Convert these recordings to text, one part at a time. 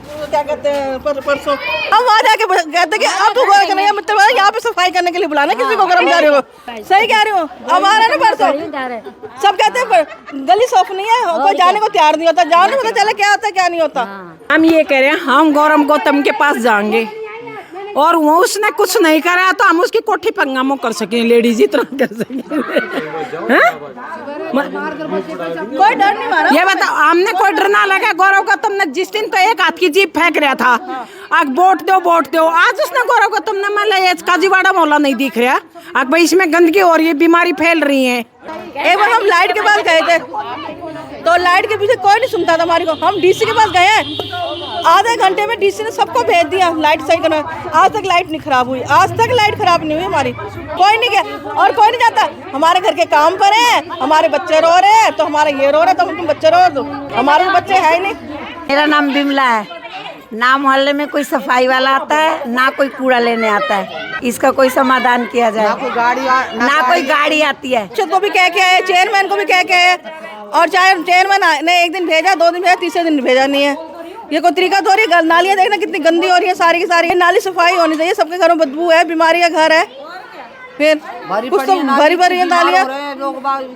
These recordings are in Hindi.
क्या कहते हैं परसों हम वहाँ जाके कहते कि अब तो नहीं मतलब यहाँ पे सफाई करने के लिए बुलाना किसी को कर्मचारियों को। सही कह रही हूँ। अब आ रहे ना परसों सब कहते हैं गली साफ नहीं है, कोई जाने को तैयार नहीं होता, जाओ नहीं पता चले क्या होता है क्या नहीं होता। हम ये कह रहे हैं हम गौरव गौतम के पास जाएंगे और वो उसने कुछ नहीं करा तो हम उसकी कोठी पंगामो कर सकें, लेडीज इतना कर सकें। कोई डर नहीं मारा। ये बताओ हमने कोई डर ना लगा। गौरव गौतम ने जिस दिन तो एक हाथ की जीप फेंक रहा था, आग वोट दो, आज उसने गौरव गौतम ने मतलब काजीवाड़ा मोहल्ला नहीं दिख रहा, आग भाई इसमें गंदगी हो रही है, बीमारी फैल रही है। एक बार हम लाइट के पास गए थे तो लाइट के पीछे कोई नहीं सुनता था हमारी को। हम डीसी के पास गए हैं, आधे घंटे में डीसी ने सबको भेज दिया लाइट सही करना। आज तक लाइट नहीं खराब हुई, आज तक लाइट खराब नहीं हुई हमारी। कोई नहीं गया और कोई नहीं जाता। हमारे घर के काम पर है, हमारे बच्चे रो रहे हैं तो हमारे ये रो रहे तो तुम बच्चे रो दो, हमारे बच्चे है ही नहीं। मेरा नाम बिमला है। ना मोहल्ले में कोई सफाई वाला आता है ना कोई कूड़ा लेने आता है, इसका कोई समाधान किया जाए। ना कोई गाड़ी आती है। को भी कह के आए, चेयरमैन को भी कह के आए और चाहे चेयरमैन ने एक दिन भेजा, 2 दिन भेजा, तीसरे दिन भेजा नहीं है। ये कोई तरीका तो हो रही है। नालियाँ देखना कितनी गंदी हो रही है सारी की सारी। नाली सफाई होनी चाहिए, सबके घरों बदबू है, बीमारी का घर है, फिर कुछ तो भरी भरी नालियाँ,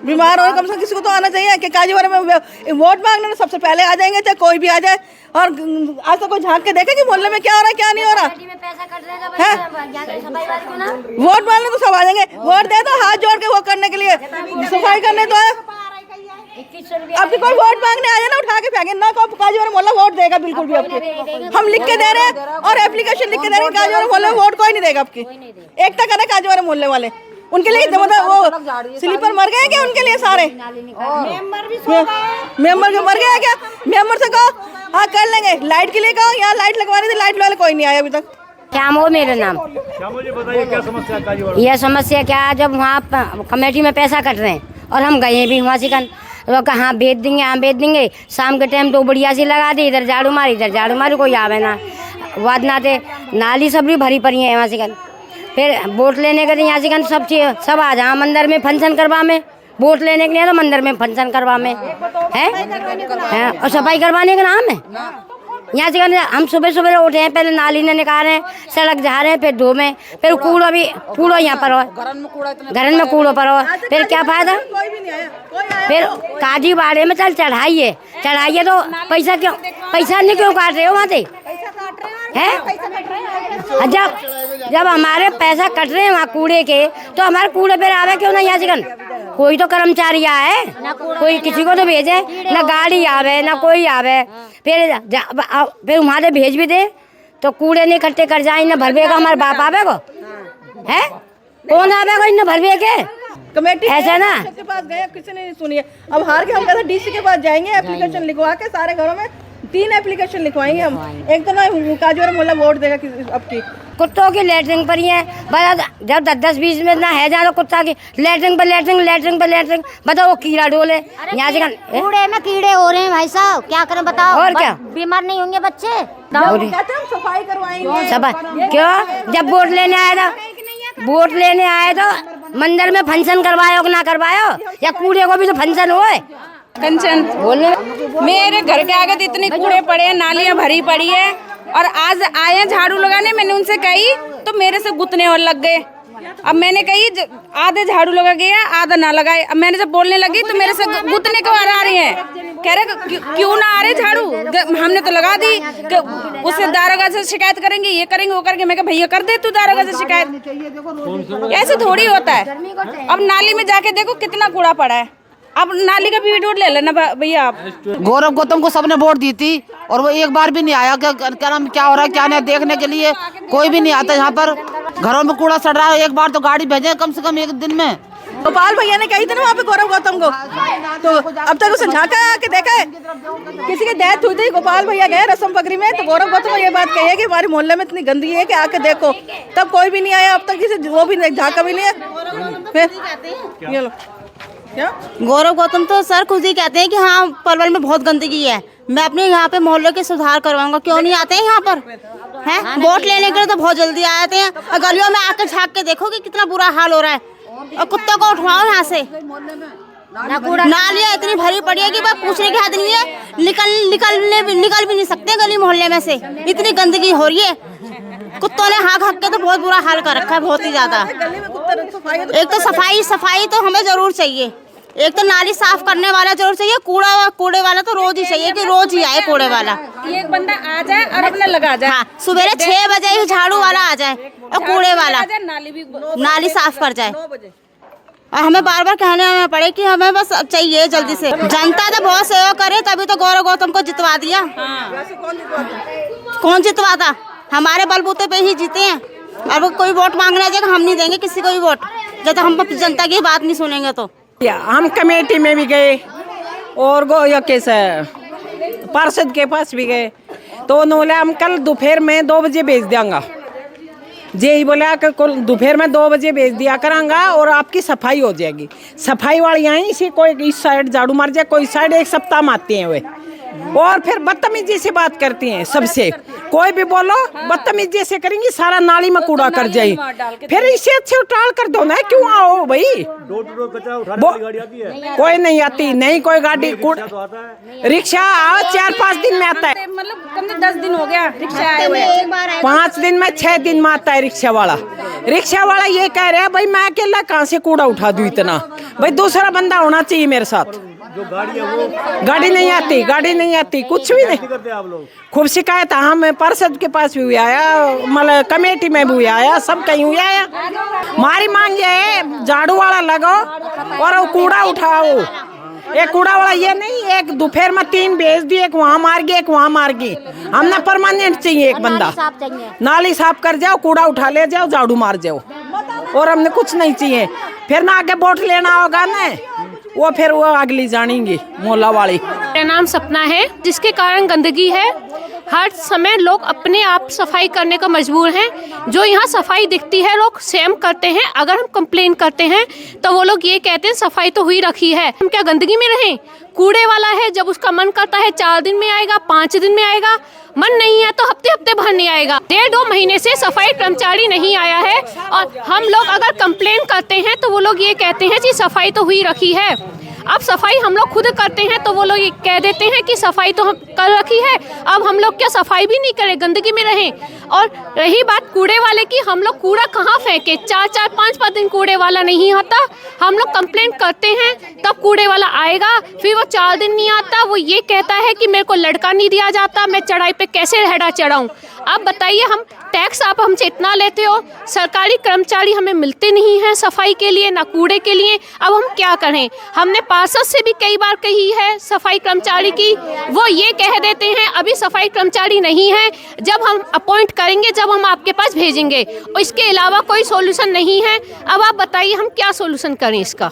बीमार हो रहे। कम से कम किसी को तो आना चाहिए कि काजीवाड़ा में वोट मांगने सबसे पहले आ जाएंगे, चाहे कोई भी आ जाए। और आज तक कोई झांक के देखे कि मोहल्ले में क्या हो रहा है क्या नहीं हो रहा है। वोट मांगने तो सब आ जाएंगे, वोट दे दो हाथ जोड़ के वो करने के लिए, सफाई करने तो है। अब भी कोई वोट मांगने आ जाए ना उठा के फेंके ना, को काजीवाड़ा मोहल्ला वोट देगा बिल्कुल भी आपके। हम लिख के दे रहे हैं और एप्लीकेशन लिख के दे रहे हैं, काजीवाड़ा मोहल्ले वोट कोई नहीं देगा आपकी। एकता करे काजीवाड़ा मोहल्ले वाले, उनके लिए मतलब वो स्लीपर मर गए क्या उनके लिए सारे मेंबर मर गए क्या? मेंबर से कहो हाँ कर लेंगे, लाइट के लिए कहो यहाँ लाइट लगवानी थी, लाइट वाले कोई नहीं आया अभी तक। क्या हो मेरा नाम। मुझे बताइए क्या समस्या है? यह समस्या क्या है, जब वहाँ कमेटी में पैसा कट रहे हैं और हम गए भी वहाँ से कहाँ भेज देंगे, हाँ भेज देंगे। शाम के टाइम तो बढ़िया सी लगा दी, इधर झाड़ू मारी इधर झाड़ू मारी, कोई आवे ना वाद ना थे। नाली सब भी भरी पड़ी है वहाँ से। फिर वोट लेने के यहाँ से सब चीज सब आ जाए मंदिर में फंक्शन करवा में, वोट लेने के लिए तो मंदिर में फंक्शन करवा में है और सफाई करवाने का नाम है। यहाँ से हम सुबह सुबह उठे हैं, पहले नाली ने निकाल रहे हैं, सड़क जा रहे हैं, फिर धो में, फिर कूड़ो भी कूड़ो यहाँ पर हो, घर में कूड़ो पर हो, फिर क्या फायदा। फिर काजीवाड़े में चल चढ़ाइए तो पैसा क्यों, पैसा नहीं क्यों काट रहे हो वहाँ से है। जब हमारे पैसा कट रहे हैं वहाँ कूड़े के, तो हमारे कूड़े पे आवे क्यों ना यहाँ से। कोई तो कर्मचारी आए, कोई किसी को तो भेजे ना, गाड़ी आवे ना कोई आवे। फिर वहाँ से भेज भी दे तो कूड़े नहीं इकट्ठे कर जाए, ना भरवेगा हमारे बाप आवे को है, कौन आवे को इन भरवे के कमेटी ऐसा ना। के पास गए किसी ने नहीं सुनी है। अब हार के हम कहते डीसी के पास जाएंगे, एप्लीकेशन लिखवा के सारे घरों में 3 एप्लीकेशन लिखवाएंगे हम। एक तो ना काजीवाड़ा मोहल्ला वोट देगा आपकी। कुत्तों की लेटरिंग पर ही है, जब 10-20 मिनट ना है जहाँ तो कुत्ता की लेटरिंग पर लेटरिंग बताओ वो कीड़ा डोले यहाँ से। कूड़े में कीड़े हो रहे हैं भाई साहब, क्या करें बताओ। और क्या बीमार नहीं होंगे बच्चे। कहते हम सफाई करवाएंगे सफाई क्यों। जब वोट लेने आए तो मंदिर में फंक्शन करवायो ना करवायो, या कूड़े को भी तो फंक्शन हो। कंचन बोलने मेरे घर के आगे तो इतने कूड़े पड़े हैं, नालियाँ भरी पड़ी है, और आज आए झाड़ू लगाने, मैंने उनसे कही तो मेरे से गुतने और लग गए। अब मैंने कही आधे झाड़ू लगा गया आधा ना लगाए। अब मैंने जब बोलने लगी तो मेरे से गुतने को आ रही है, कह रहे क्यों ना आ रहे झाड़ू, हमने तो लगा दी, उससे दारोगा से शिकायत करेंगे, ये करेंगे वो करेंगे। मैं कहा भैया कर दे तू दारोगा से शिकायत, ऐसे थोड़ी होता है। अब नाली में जाके देखो कितना कूड़ा पड़ा है, अब नाली का भी वोट ले लेना भैया आप। गौरव गौतम को सबने वोट दी थी और वो एक बार भी नहीं आया, क्या नाम क्या हो रहा है क्या नहीं देखने के लिए कोई भी नहीं आता। यहाँ पर घरों में कूड़ा सड़ रहा है, एक बार तो गाड़ी भेजे कम से कम एक दिन में। गोपाल भैया ने कही थी ना वहाँ पे गौरव गौतम को, तो अब तक उसे झांका के देखा है। किसी की डेथ हुई थी, गोपाल भैया गए रस्म पकड़ी में, तो गौरव गौतम ये बात कही है कि हमारे मोहल्ले में इतनी गंदगी है कि आके देखो, तब कोई भी नहीं आया। अब तक किसी वो भी झांका भी नहीं है। फिर ये लो क्या गौरव गौतम तो सर खुद ही कहते हैं कि हाँ पलवल में बहुत गंदगी है, मैं अपने यहाँ पे मोहल्ले के सुधार करवाऊंगा। क्यों नहीं आते हैं यहाँ पर हैं, वोट लेने के लिए तो बहुत जल्दी आते हैं, और गलियों में आकर झाँक के देखो कि कितना बुरा हाल हो रहा है, और कुत्तों को उठवाओ यहाँ से। नालियाँ इतनी भरी पड़ी है कि बस पूछने की हद नहीं है। निकल भी नहीं सकते गली मोहल्ले में से, इतनी गंदगी हो रही है। कुत्तों ने हाँक हाँक के तो बहुत बुरा हाल कर रखा है, बहुत ही ज्यादा। एक तो सफाई तो हमें जरूर चाहिए। एक तो नाली साफ करने वाला जरूर चाहिए, कूड़े वाला तो रोज ही चाहिए कि रोज ही आए कूड़े वाला। एक बंदा आ जाए और अपना लगा जाए। हाँ, सुबह 6 बजे ही झाड़ू वाला आ जाए और कूड़े वाला नाली साफ कर जाए। और हमें बार बार कहने में पड़े कि हमें बस चाहिए जल्दी से। जनता तो बहुत सेवा करे, तभी तो गौरव गौतम को जितवा दिया। कौन जितवाता? हमारे बलबूते पे ही जीते हैं। अब कोई वोट मांगने जाएगा, हम नहीं देंगे किसी को भी वोट जब तक हम जनता की बात नहीं सुनेंगे। तो हम कमेटी में भी गए और पार्षद के पास भी गए, तो उन्होंने बोला हम कल दोपहर में 2 बजे भेज देंगे। यही बोला कि कल दोपहर में 2 बजे भेज दिया करांगा और आपकी सफाई हो जाएगी। सफाई वाले यहाँ इसी कोई इस साइड झाड़ू मार जाए, कोई साइड एक सप्ताह में आते हैं वे, और फिर बदतमीजी से बात करती हैं सबसे। कोई भी बोलो बदतमीजी से करेंगी, सारा नाली में कूड़ा कर जाए। फिर इसे अच्छे उटाल कर दो ना, क्यों आओ भाई। डोर टू डोर कचरा उठाने वाली गाड़ी आती है? कोई नहीं आती, नहीं कोई गाड़ी। रिक्शा आओ 4-5 दिन में आता है। मतलब कम से 10 दिन हो गया रिक्शा आए हुए। 5 दिन में 6 दिन में आता है रिक्शा वाला। रिक्शा वाला ये कह रहा है भाई मैं अकेला कहाँ से कूड़ा उठा दूं इतना, भाई दूसरा बंदा होना चाहिए मेरे साथ। जो गाड़ी है वो गाड़ी नहीं आती, कुछ भी नहीं करते आप लोग। खूब शिकायत हम पार्षद के पास भी आया, मतलब कमेटी में भी आया, सब कहीं हुआ आया। हमारी मांग ये है झाड़ू वाला लगाओ और वो कूड़ा उठाओ। एक कूड़ा वाला ये नहीं, एक दोपहर में 3 भेज दी, एक वहाँ मार गई, एक वहाँ मार गई। हमने परमानेंट चाहिए एक बंदा। नाली साफ कर जाओ, कूड़ा उठा ले जाओ, झाड़ू मार जाओ, और हमने कुछ नहीं चाहिए। फिर ना आगे वोट लेना होगा ना, वो फिर वो अगली जानेंगी मोहल्ला वाली। मेरा नाम सपना है। जिसके कारण गंदगी है, हर समय लोग अपने आप सफाई करने का मजबूर हैं। जो यहाँ सफाई दिखती है लोग सेम करते हैं। अगर हम कंप्लेन करते हैं तो वो लोग ये कहते हैं सफाई तो हुई रखी है, हम क्या गंदगी में रहें। कूड़े वाला है, जब उसका मन करता है 4 दिन में आएगा, 5 दिन में आएगा, मन नहीं है तो हफ्ते भर नहीं आएगा। 1.5-2 महीने से सफाई कर्मचारी नहीं आया है, और हम लोग अगर कंप्लेन करते हैं तो वो लोग ये कहते हैं कि सफाई तो हुई रखी है। अब सफाई हम लोग खुद करते हैं तो वो लोग कह देते हैं कि सफाई तो हम कर रखी है। अब हम लोग क्या सफाई भी नहीं करें, गंदगी में रहें। और रही बात कूड़े वाले की, हम लोग कूड़ा कहाँ फेंके? 4-4, 5-5 दिन कूड़े वाला नहीं आता। हम लोग कंप्लेन करते हैं तब कूड़े वाला आएगा, फिर वो 4 दिन नहीं आता। वो ये कहता है कि मेरे को लड़का नहीं दिया जाता, मैं चढ़ाई पे कैसे रहड़ा चढ़ाऊँ। अब बताइए, हम टैक्स आप हमसे इतना लेते हो, सरकारी कर्मचारी हमें मिलते नहीं हैं सफाई के लिए, ना कूड़े के लिए। अब हम क्या करें? हमने पार्षद से भी कई बार कही है सफाई कर्मचारी की, वो ये कह देते हैं अभी सफाई कर्मचारी नहीं है, जब हम अपॉइंट करेंगे जब हम आपके पास भेजेंगे। और इसके अलावा कोई सोल्यूशन नहीं है। अब आप बताइए हम क्या सोल्यूशन करें इसका।